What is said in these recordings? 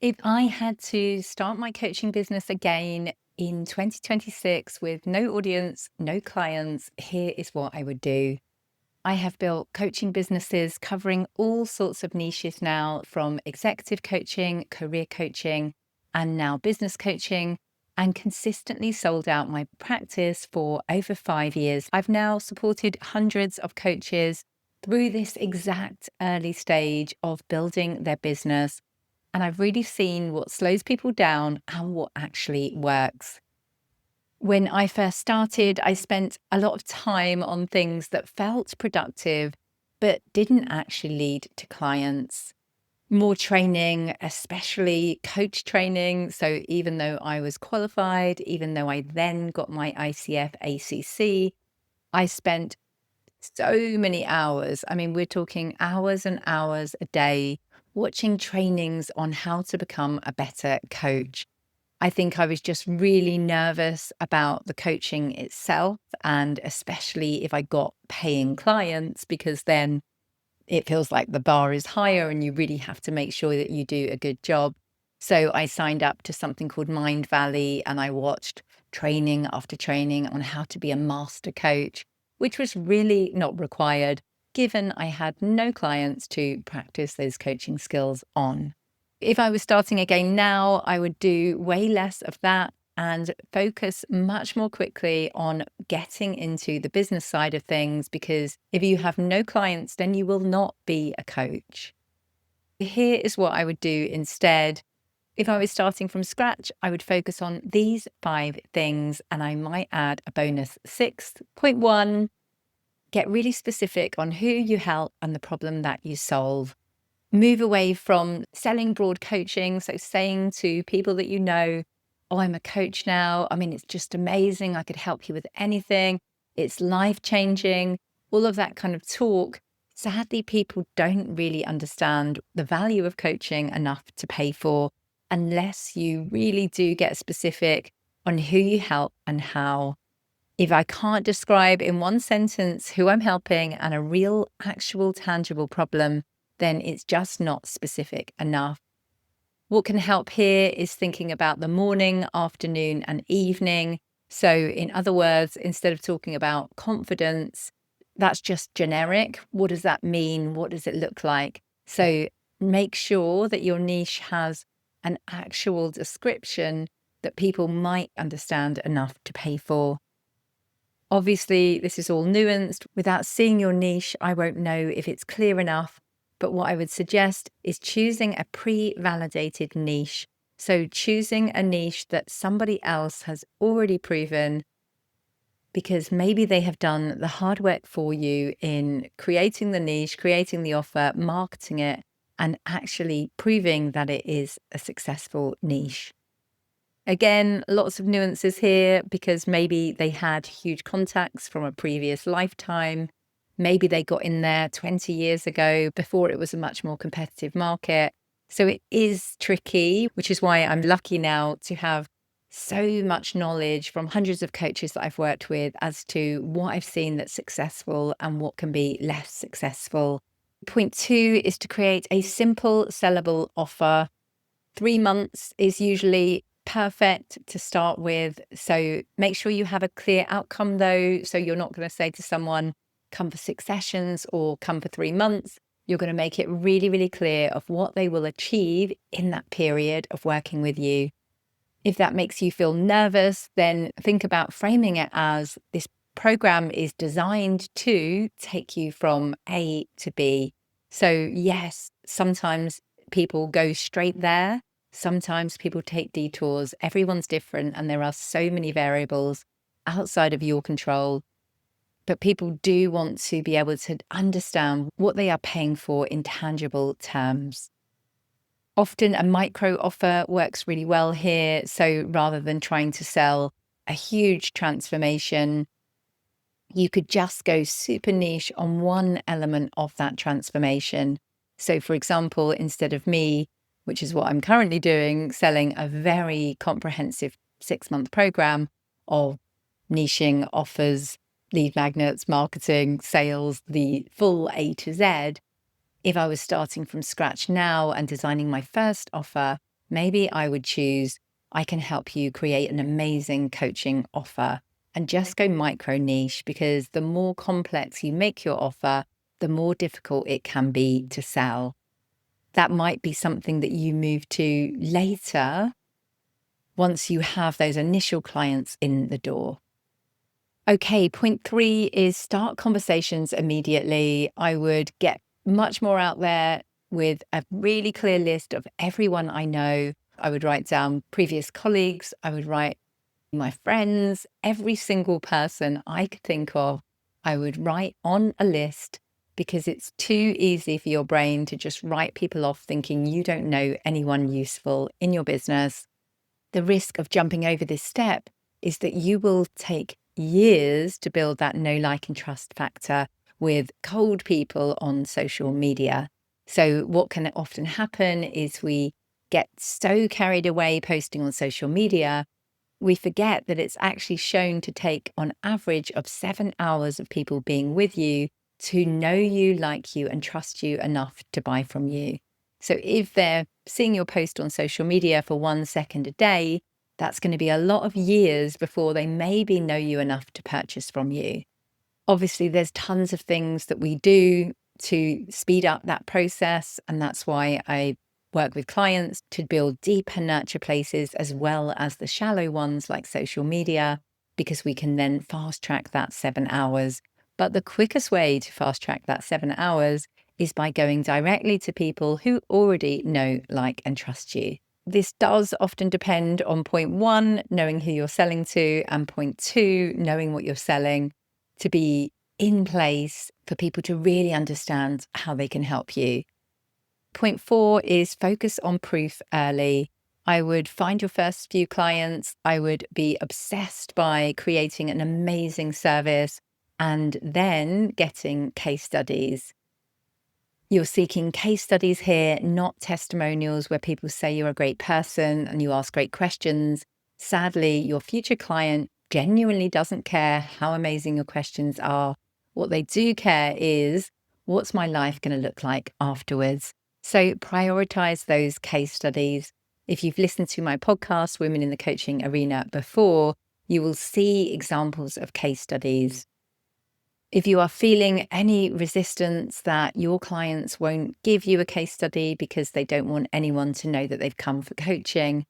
If I had to start my coaching business again in 2026 with no audience, no clients, here is what I would do. I have built coaching businesses covering all sorts of niches now, from executive coaching, career coaching, and now business coaching, and consistently sold out my practice for over 5 years. I've now supported hundreds of coaches through this exact early stage of building their business. And I've really seen what slows people down and what actually works. When I first started, I spent a lot of time on things that felt productive, but didn't actually lead to clients. More training, especially coach training. So even though I was qualified, even though I then got my ICF ACC, I spent so many hours. I mean, we're talking hours and hours a day watching trainings on how to become a better coach. I think I was just really nervous about the coaching itself, and especially if I got paying clients, because then it feels like the bar is higher and you really have to make sure that you do a good job. So I signed up to something called Mind Valley, and I watched training after training on how to be a master coach, which was really not required given I had no clients to practice those coaching skills on. If I was starting again now, I would do way less of that and focus much more quickly on getting into the business side of things, because if you have no clients, then you will not be a coach. Here is what I would do instead. If I was starting from scratch, I would focus on these 5 things, and I might add a bonus sixth. Point one, get really specific on who you help and the problem that you solve. Move away from selling broad coaching. So saying to people that you know, oh, I'm a coach now. I mean, it's just amazing. I could help you with anything. It's life changing. All of that kind of talk. Sadly, people don't really understand the value of coaching enough to pay for, unless you really do get specific on who you help and how. If I can't describe in one sentence who I'm helping and a real, actual, tangible problem, then it's just not specific enough. What can help here is thinking about the morning, afternoon, and evening. So, in other words, instead of talking about confidence, that's just generic. What does that mean? What does it look like? So, make sure that your niche has an actual description that people might understand enough to pay for. Obviously, this is all nuanced. Without seeing your niche, I won't know if it's clear enough. But what I would suggest is choosing a pre-validated niche. So choosing a niche that somebody else has already proven, because maybe they have done the hard work for you in creating the niche, creating the offer, marketing it, and actually proving that it is a successful niche. Again, lots of nuances here, because maybe they had huge contacts from a previous lifetime. Maybe they got in there 20 years ago before it was a much more competitive market. So it is tricky, which is why I'm lucky now to have so much knowledge from hundreds of coaches that I've worked with as to what I've seen that's successful and what can be less successful. Point two is to create a simple, sellable offer. 3 months is usually perfect to start with. So make sure you have a clear outcome though. So you're not going to say to someone, come for 6 sessions or come for 3 months. You're going to make it really, really clear of what they will achieve in that period of working with you. If that makes you feel nervous, then think about framing it as this program is designed to take you from A to B. So yes, sometimes people go straight there. Sometimes people take detours. Everyone's different, and there are so many variables outside of your control. But people do want to be able to understand what they are paying for in tangible terms. Often a micro offer works really well here. So rather than trying to sell a huge transformation, you could just go super niche on one element of that transformation. So, for example, instead of me, which is what I'm currently doing, selling a very comprehensive 6-month program of niching offers, lead magnets, marketing, sales, the full A to Z. If I was starting from scratch now and designing my first offer, maybe I would choose, I can help you create an amazing coaching offer and just go micro niche, because the more complex you make your offer, the more difficult it can be to sell. That might be something that you move to later once you have those initial clients in the door. Okay, point 3 is start conversations immediately. I would get much more out there with a really clear list of everyone I know. I would write down previous colleagues. I would write my friends, every single person I could think of. I would write on a list, because it's too easy for your brain to just write people off thinking you don't know anyone useful in your business. The risk of jumping over this step is that you will take years to build that know, like, and trust factor with cold people on social media. So, what can often happen is we get so carried away posting on social media, we forget that it's actually shown to take on average of 7 hours of people being with you to know you, like you, and trust you enough to buy from you. So if they're seeing your post on social media for 1 second a day, that's going to be a lot of years before they maybe know you enough to purchase from you. Obviously, there's tons of things that we do to speed up that process. And that's why I work with clients to build deeper nurture places as well as the shallow ones like social media, because we can then fast track that 7 hours. But the quickest way to fast track that 7 hours is by going directly to people who already know, like, and trust you. This does often depend on point 1, knowing who you're selling to, and point 2, knowing what you're selling, to be in place for people to really understand how they can help you. Point 4 is focus on proof early. I would find your first few clients. I would be obsessed by creating an amazing service and then getting case studies. You're seeking case studies here, not testimonials where people say you're a great person and you ask great questions. Sadly, your future client genuinely doesn't care how amazing your questions are. What they do care is, what's my life going to look like afterwards? So prioritize those case studies. If you've listened to my podcast, Women in the Coaching Arena, before, you will see examples of case studies. If you are feeling any resistance that your clients won't give you a case study because they don't want anyone to know that they've come for coaching,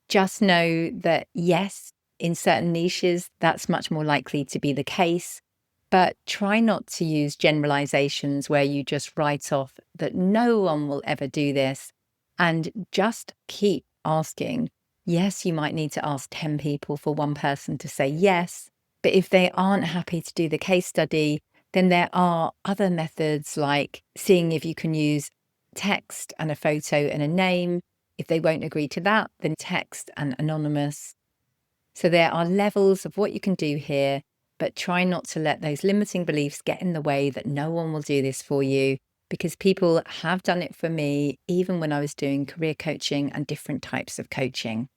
just know that yes, in certain niches, that's much more likely to be the case. But try not to use generalizations where you just write off that no one will ever do this, and just keep asking. Yes, you might need to ask 10 people for one person to say yes. But if they aren't happy to do the case study, then there are other methods like seeing if you can use text and a photo and a name. If they won't agree to that, then text and anonymous. So there are levels of what you can do here, but try not to let those limiting beliefs get in the way that no one will do this for you, because people have done it for me, even when I was doing career coaching and different types of coaching.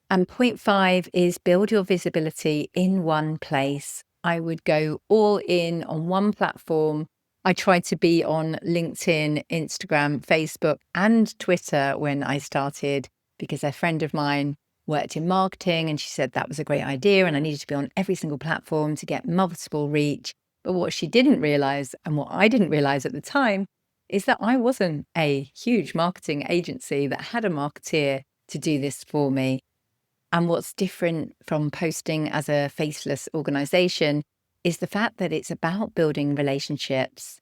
And point 5 is build your visibility in one place. I would go all in on one platform. I tried to be on LinkedIn, Instagram, Facebook, and Twitter when I started, because a friend of mine worked in marketing and she said that was a great idea and I needed to be on every single platform to get multiple reach. But what she didn't realize, and what I didn't realize at the time, is that I wasn't a huge marketing agency that had a marketeer to do this for me. And what's different from posting as a faceless organization is the fact that it's about building relationships.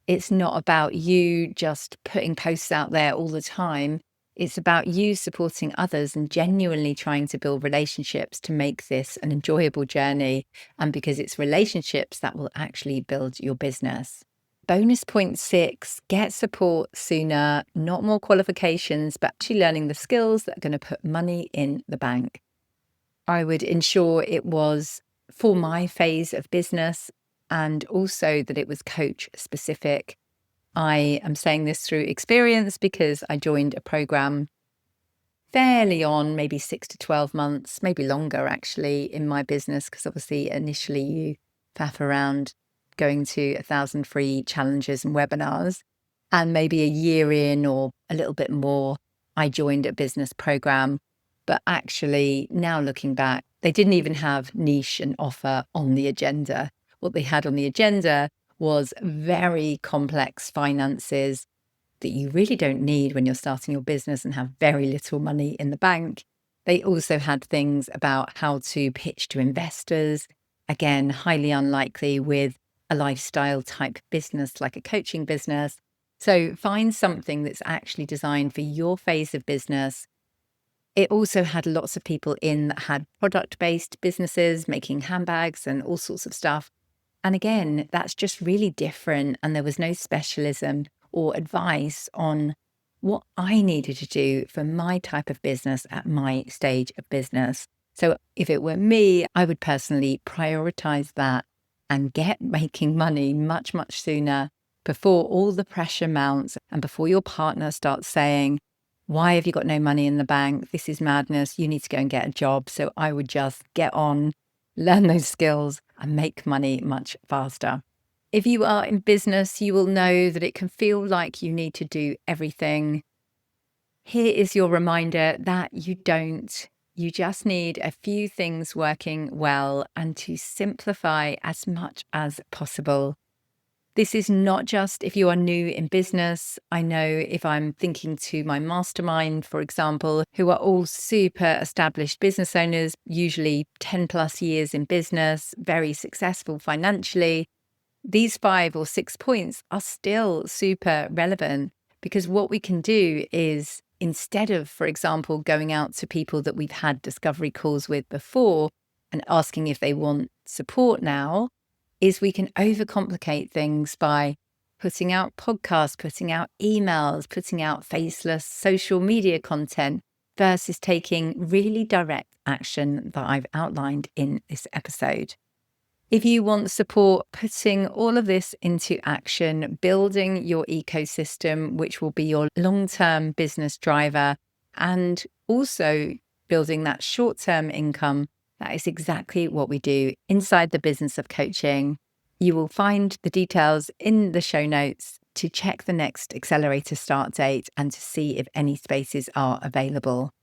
It's not about you just putting posts out there all the time. It's about you supporting others and genuinely trying to build relationships to make this an enjoyable journey. And because it's relationships that will actually build your business. Bonus point 6, get support sooner, not more qualifications, but actually learning the skills that are going to put money in the bank. I would ensure it was for my phase of business and also that it was coach specific. I am saying this through experience because I joined a program fairly on, maybe 6 to 12 months, maybe longer actually, in my business, because obviously initially you faff around going to 1,000 free challenges and webinars, and maybe a year in or a little bit more, I joined a business program. But actually, now looking back, they didn't even have niche and offer on the agenda. What they had on the agenda was very complex finances that you really don't need when you're starting your business and have very little money in the bank. They also had things about how to pitch to investors. Again, highly unlikely with a lifestyle type business like a coaching business. So find something that's actually designed for your phase of business. It also had lots of people in that had product-based businesses making handbags and all sorts of stuff. And again, that's just really different. And there was no specialism or advice on what I needed to do for my type of business at my stage of business. So if it were me, I would personally prioritize that and get making money much, much sooner before all the pressure mounts and before your partner starts saying, why have you got no money in the bank? This is madness. You need to go and get a job. So I would just get on, learn those skills and make money much faster. If you are in business, you will know that it can feel like you need to do everything. Here is your reminder that you don't. You just need a few things working well and to simplify as much as possible. This is not just if you are new in business. I know if I'm thinking to my mastermind, for example, who are all super established business owners, usually 10 plus years in business, very successful financially, these 5 or 6 points are still super relevant because what we can do is instead of, for example, going out to people that we've had discovery calls with before and asking if they want support now, is we can overcomplicate things by putting out podcasts, putting out emails, putting out faceless social media content versus taking really direct action that I've outlined in this episode. If you want support putting all of this into action, building your ecosystem, which will be your long-term business driver, and also building that short-term income, that is exactly what we do inside the business of coaching. You will find the details in the show notes to check the next accelerator start date and to see if any spaces are available.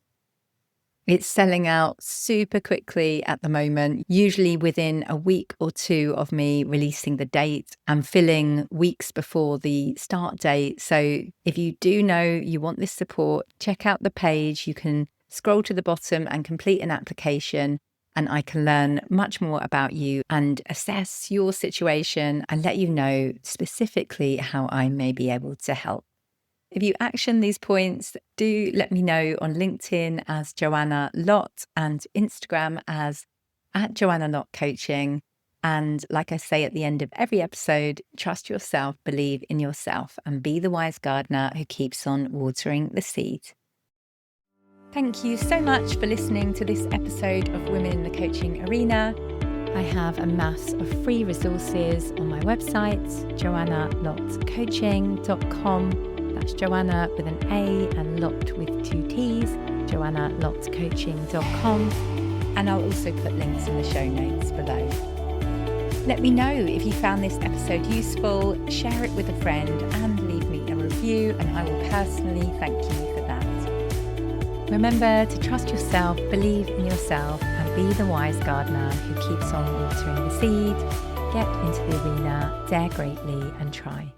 It's selling out super quickly at the moment, usually within a week or 2 of me releasing the date and filling weeks before the start date. So if you do know you want this support, check out the page. You can scroll to the bottom and complete an application, and I can learn much more about you and assess your situation and let you know specifically how I may be able to help. If you action these points, do let me know on LinkedIn as Joanna Lott and Instagram as @Joanna Lott Coaching. And like I say at the end of every episode, trust yourself, believe in yourself, and be the wise gardener who keeps on watering the seed. Thank you so much for listening to this episode of Women in the Coaching Arena. I have a mass of free resources on my website, joannalottcoaching.com. That's Joanna with an A and Lott with 2 T's, joannalottcoaching.com. And I'll also put links in the show notes below. Let me know if you found this episode useful, share it with a friend and leave me a review, and I will personally thank you for that. Remember to trust yourself, believe in yourself, and be the wise gardener who keeps on watering the seed. Get into the arena, dare greatly and try.